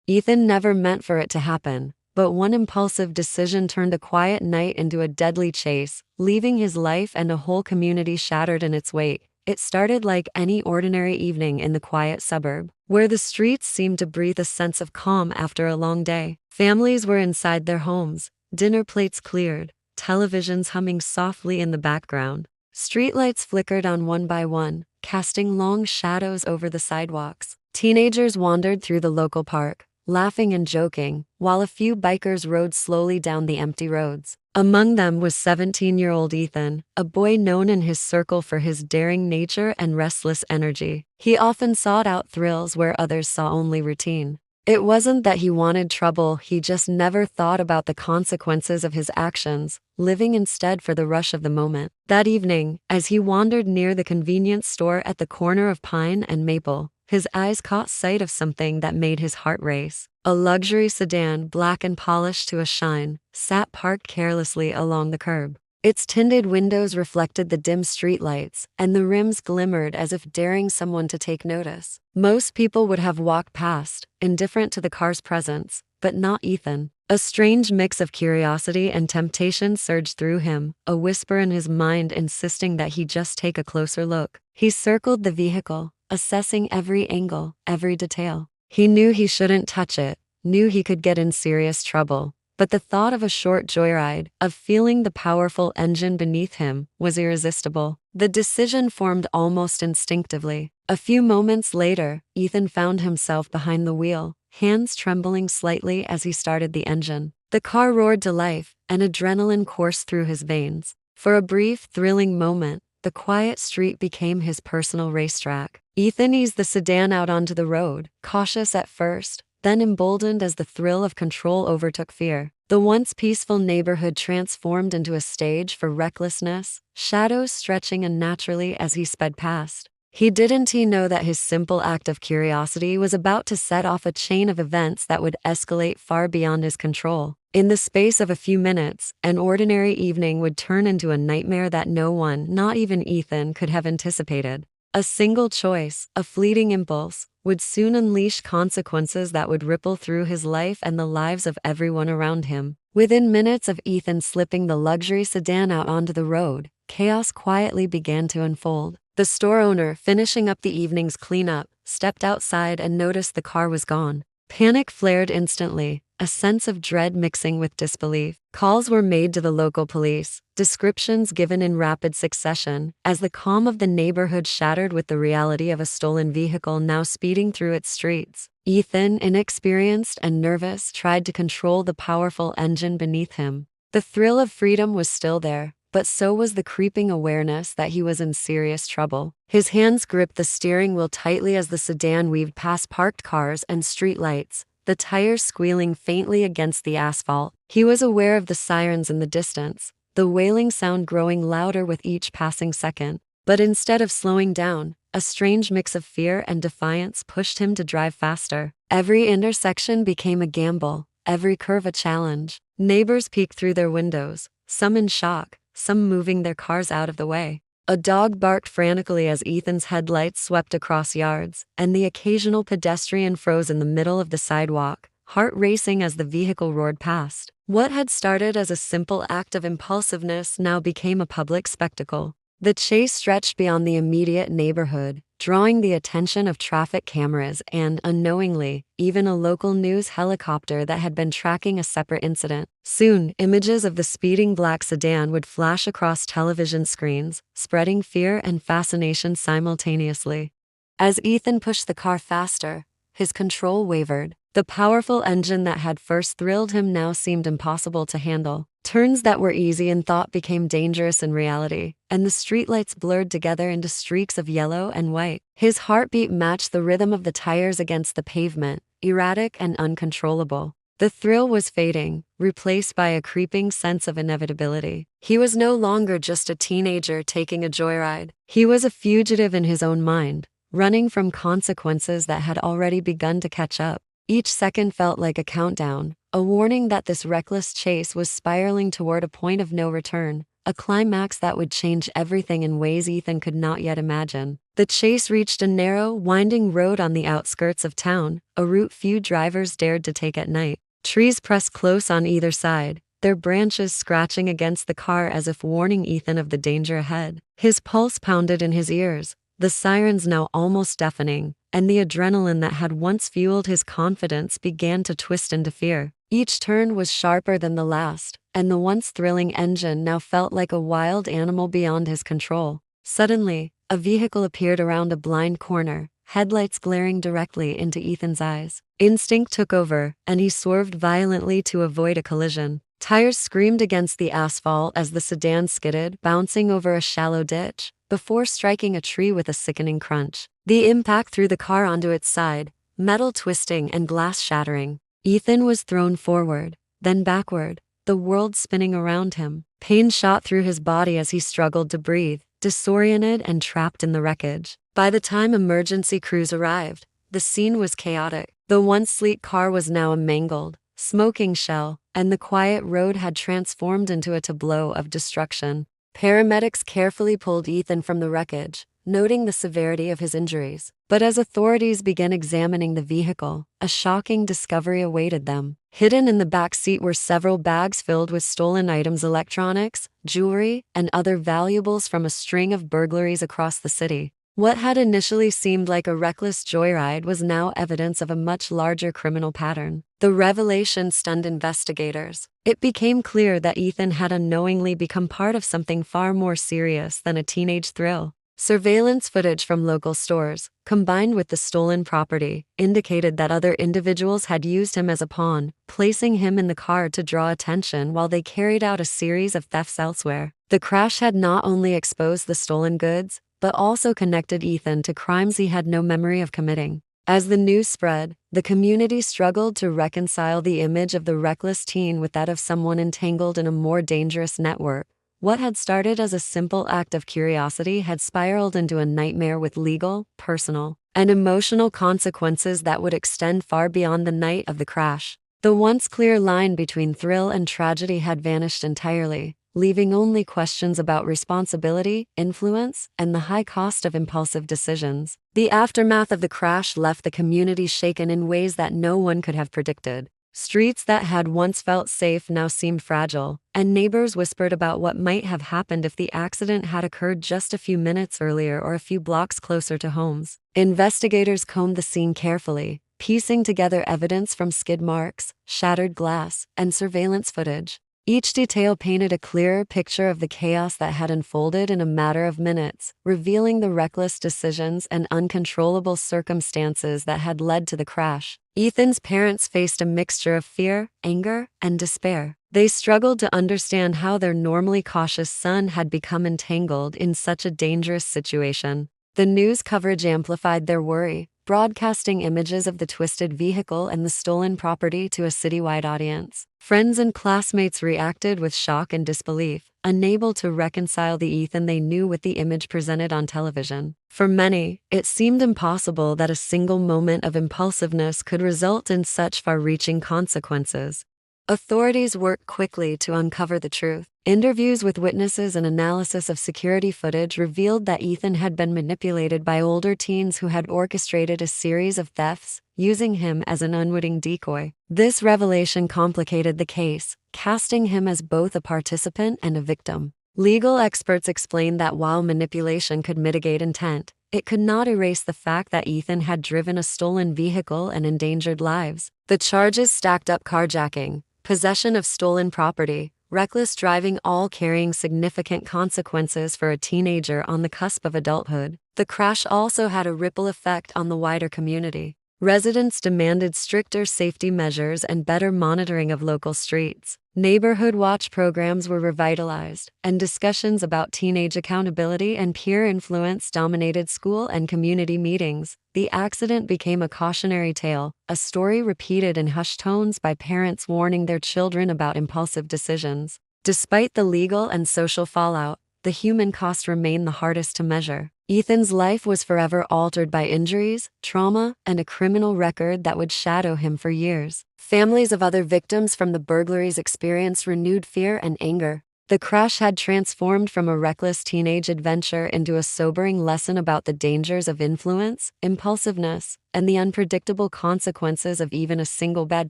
Ethan never meant for it to happen, but one impulsive decision turned a quiet night into a deadly chase, leaving his life and a whole community shattered in its wake. It started like any ordinary evening in the quiet suburb, where the streets seemed to breathe a sense of calm after a long day. Families were inside their homes, dinner plates cleared, televisions humming softly in the background. Streetlights flickered on one by one, casting long shadows over the sidewalks. Teenagers wandered through the local park, laughing and joking, while a few bikers rode slowly down the empty roads. Among them was 17-year-old Ethan, a boy known in his circle for his daring nature and restless energy. He often sought out thrills where others saw only routine. It wasn't that he wanted trouble, he just never thought about the consequences of his actions, living instead for the rush of the moment. That evening, as he wandered near the convenience store at the corner of Pine and Maple, his eyes caught sight of something that made his heart race. A luxury sedan, black and polished to a shine, sat parked carelessly along the curb. Its tinted windows reflected the dim streetlights, and the rims glimmered as if daring someone to take notice. Most people would have walked past, indifferent to the car's presence, but not Ethan. A strange mix of curiosity and temptation surged through him, a whisper in his mind insisting that he just take a closer look. He circled the vehicle, assessing every angle, every detail. He knew he shouldn't touch it, knew he could get in serious trouble. But the thought of a short joyride, of feeling the powerful engine beneath him, was irresistible. The decision formed almost instinctively. A few moments later, Ethan found himself behind the wheel, hands trembling slightly as he started the engine. The car roared to life, and adrenaline coursed through his veins. For a brief, thrilling moment, the quiet street became his personal racetrack. Ethan eased the sedan out onto the road, cautious at first, then emboldened as the thrill of control overtook fear. The once peaceful neighborhood transformed into a stage for recklessness, shadows stretching unnaturally as he sped past. Didn't he know that his simple act of curiosity was about to set off a chain of events that would escalate far beyond his control? In the space of a few minutes, an ordinary evening would turn into a nightmare that no one, not even Ethan, could have anticipated. A single choice, a fleeting impulse, would soon unleash consequences that would ripple through his life and the lives of everyone around him. Within minutes of Ethan slipping the luxury sedan out onto the road, chaos quietly began to unfold. The store owner, finishing up the evening's cleanup, stepped outside and noticed the car was gone. Panic flared instantly, a sense of dread mixing with disbelief. Calls were made to the local police, descriptions given in rapid succession, as the calm of the neighborhood shattered with the reality of a stolen vehicle now speeding through its streets. Ethan, inexperienced and nervous, tried to control the powerful engine beneath him. The thrill of freedom was still there, but so was the creeping awareness that he was in serious trouble. His hands gripped the steering wheel tightly as the sedan weaved past parked cars and streetlights, the tires squealing faintly against the asphalt. He was aware of the sirens in the distance, the wailing sound growing louder with each passing second. But instead of slowing down, a strange mix of fear and defiance pushed him to drive faster. Every intersection became a gamble, every curve a challenge. Neighbors peeked through their windows, some in shock, some moving their cars out of the way. A dog barked frantically as Ethan's headlights swept across yards, and the occasional pedestrian froze in the middle of the sidewalk, heart racing as the vehicle roared past. What had started as a simple act of impulsiveness now became a public spectacle. The chase stretched beyond the immediate neighborhood, drawing the attention of traffic cameras and, unknowingly, even a local news helicopter that had been tracking a separate incident. Soon, images of the speeding black sedan would flash across television screens, spreading fear and fascination simultaneously. As Ethan pushed the car faster, his control wavered. The powerful engine that had first thrilled him now seemed impossible to handle. Turns that were easy in thought became dangerous in reality, and the streetlights blurred together into streaks of yellow and white. His heartbeat matched the rhythm of the tires against the pavement, erratic and uncontrollable. The thrill was fading, replaced by a creeping sense of inevitability. He was no longer just a teenager taking a joyride. He was a fugitive in his own mind, running from consequences that had already begun to catch up. Each second felt like a countdown, a warning that this reckless chase was spiraling toward a point of no return, a climax that would change everything in ways Ethan could not yet imagine. The chase reached a narrow, winding road on the outskirts of town, a route few drivers dared to take at night. Trees pressed close on either side, their branches scratching against the car as if warning Ethan of the danger ahead. His pulse pounded in his ears, the sirens now almost deafening, and the adrenaline that had once fueled his confidence began to twist into fear. Each turn was sharper than the last, and the once thrilling engine now felt like a wild animal beyond his control. Suddenly, a vehicle appeared around a blind corner, headlights glaring directly into Ethan's eyes. Instinct took over, and he swerved violently to avoid a collision. Tires screamed against the asphalt as the sedan skidded, bouncing over a shallow ditch, before striking a tree with a sickening crunch. The impact threw the car onto its side, metal twisting and glass shattering. Ethan was thrown forward, then backward, the world spinning around him. Pain shot through his body as he struggled to breathe, disoriented and trapped in the wreckage. By the time emergency crews arrived, the scene was chaotic. The once sleek car was now a mangled, smoking shell, and the quiet road had transformed into a tableau of destruction. Paramedics carefully pulled Ethan from the wreckage, noting the severity of his injuries. But as authorities began examining the vehicle, a shocking discovery awaited them. Hidden in the back seat were several bags filled with stolen items, electronics, jewelry, and other valuables from a string of burglaries across the city. What had initially seemed like a reckless joyride was now evidence of a much larger criminal pattern. The revelation stunned investigators. It became clear that Ethan had unknowingly become part of something far more serious than a teenage thrill. Surveillance footage from local stores, combined with the stolen property, indicated that other individuals had used him as a pawn, placing him in the car to draw attention while they carried out a series of thefts elsewhere. The crash had not only exposed the stolen goods, but also connected Ethan to crimes he had no memory of committing. As the news spread, the community struggled to reconcile the image of the reckless teen with that of someone entangled in a more dangerous network. What had started as a simple act of curiosity had spiraled into a nightmare with legal, personal, and emotional consequences that would extend far beyond the night of the crash. The once clear line between thrill and tragedy had vanished entirely, leaving only questions about responsibility, influence, and the high cost of impulsive decisions. The aftermath of the crash left the community shaken in ways that no one could have predicted. Streets that had once felt safe now seemed fragile, and neighbors whispered about what might have happened if the accident had occurred just a few minutes earlier or a few blocks closer to homes. Investigators combed the scene carefully, piecing together evidence from skid marks, shattered glass, and surveillance footage. Each detail painted a clearer picture of the chaos that had unfolded in a matter of minutes, revealing the reckless decisions and uncontrollable circumstances that had led to the crash. Ethan's parents faced a mixture of fear, anger, and despair. They struggled to understand how their normally cautious son had become entangled in such a dangerous situation. The news coverage amplified their worry, broadcasting images of the twisted vehicle and the stolen property to a citywide audience. Friends and classmates reacted with shock and disbelief, unable to reconcile the Ethan they knew with the image presented on television. For many, it seemed impossible that a single moment of impulsiveness could result in such far-reaching consequences. Authorities worked quickly to uncover the truth. Interviews with witnesses and analysis of security footage revealed that Ethan had been manipulated by older teens who had orchestrated a series of thefts, using him as an unwitting decoy. This revelation complicated the case, casting him as both a participant and a victim. Legal experts explained that while manipulation could mitigate intent, it could not erase the fact that Ethan had driven a stolen vehicle and endangered lives. The charges stacked up: carjacking, possession of stolen property, reckless driving, all carrying significant consequences for a teenager on the cusp of adulthood. The crash also had a ripple effect on the wider community. Residents demanded stricter safety measures and better monitoring of local streets. Neighborhood watch programs were revitalized, and discussions about teenage accountability and peer influence dominated school and community meetings. The accident became a cautionary tale, a story repeated in hushed tones by parents warning their children about impulsive decisions. Despite the legal and social fallout, the human cost remained the hardest to measure. Ethan's life was forever altered by injuries, trauma, and a criminal record that would shadow him for years. Families of other victims from the burglaries experienced renewed fear and anger. The crash had transformed from a reckless teenage adventure into a sobering lesson about the dangers of influence, impulsiveness, and the unpredictable consequences of even a single bad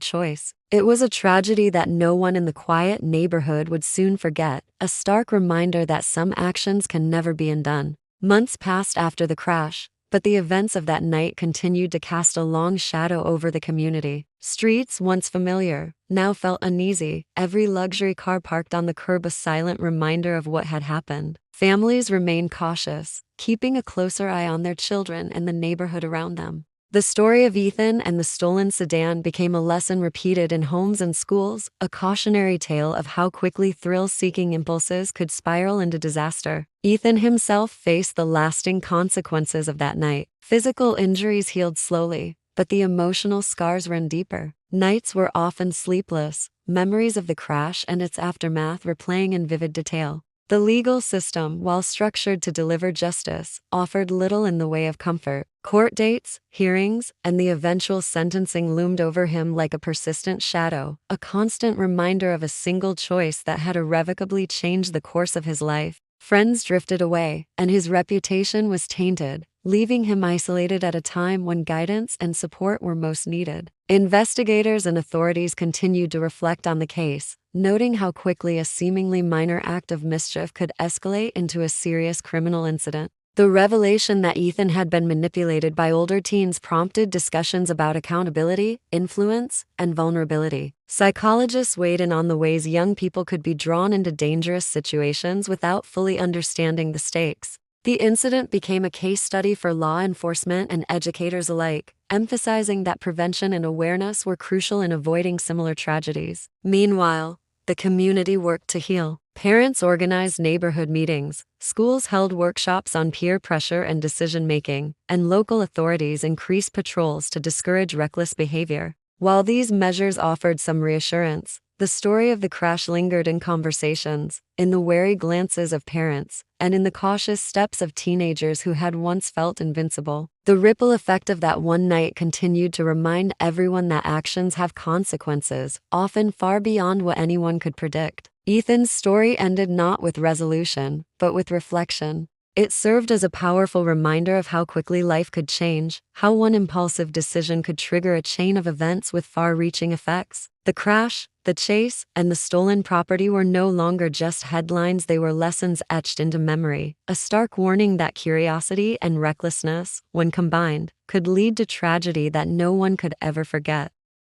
choice. It was a tragedy that no one in the quiet neighborhood would soon forget, a stark reminder that some actions can never be undone. Months passed after the crash, but the events of that night continued to cast a long shadow over the community. Streets, once familiar, now felt uneasy, every luxury car parked on the curb a silent reminder of what had happened. Families remained cautious, keeping a closer eye on their children and the neighborhood around them. The story of Ethan and the stolen sedan became a lesson repeated in homes and schools, a cautionary tale of how quickly thrill-seeking impulses could spiral into disaster. Ethan himself faced the lasting consequences of that night. Physical injuries healed slowly, but the emotional scars ran deeper. Nights were often sleepless, memories of the crash and its aftermath replaying in vivid detail. The legal system, while structured to deliver justice, offered little in the way of comfort. Court dates, hearings, and the eventual sentencing loomed over him like a persistent shadow, a constant reminder of a single choice that had irrevocably changed the course of his life. Friends drifted away, and his reputation was tainted, leaving him isolated at a time when guidance and support were most needed. Investigators and authorities continued to reflect on the case, noting how quickly a seemingly minor act of mischief could escalate into a serious criminal incident. The revelation that Ethan had been manipulated by older teens prompted discussions about accountability, influence, and vulnerability. Psychologists weighed in on the ways young people could be drawn into dangerous situations without fully understanding the stakes. The incident became a case study for law enforcement and educators alike, emphasizing that prevention and awareness were crucial in avoiding similar tragedies. Meanwhile, the community worked to heal. Parents organized neighborhood meetings, schools held workshops on peer pressure and decision-making, and local authorities increased patrols to discourage reckless behavior. While these measures offered some reassurance, the story of the crash lingered in conversations, in the wary glances of parents, and in the cautious steps of teenagers who had once felt invincible. The ripple effect of that one night continued to remind everyone that actions have consequences, often far beyond what anyone could predict. Ethan's story ended not with resolution, but with reflection. It served as a powerful reminder of how quickly life could change, how one impulsive decision could trigger a chain of events with far-reaching effects. The crash, the chase, and the stolen property were no longer just headlines, they were lessons etched into memory, a stark warning that curiosity and recklessness, when combined, could lead to tragedy that no one could ever forget.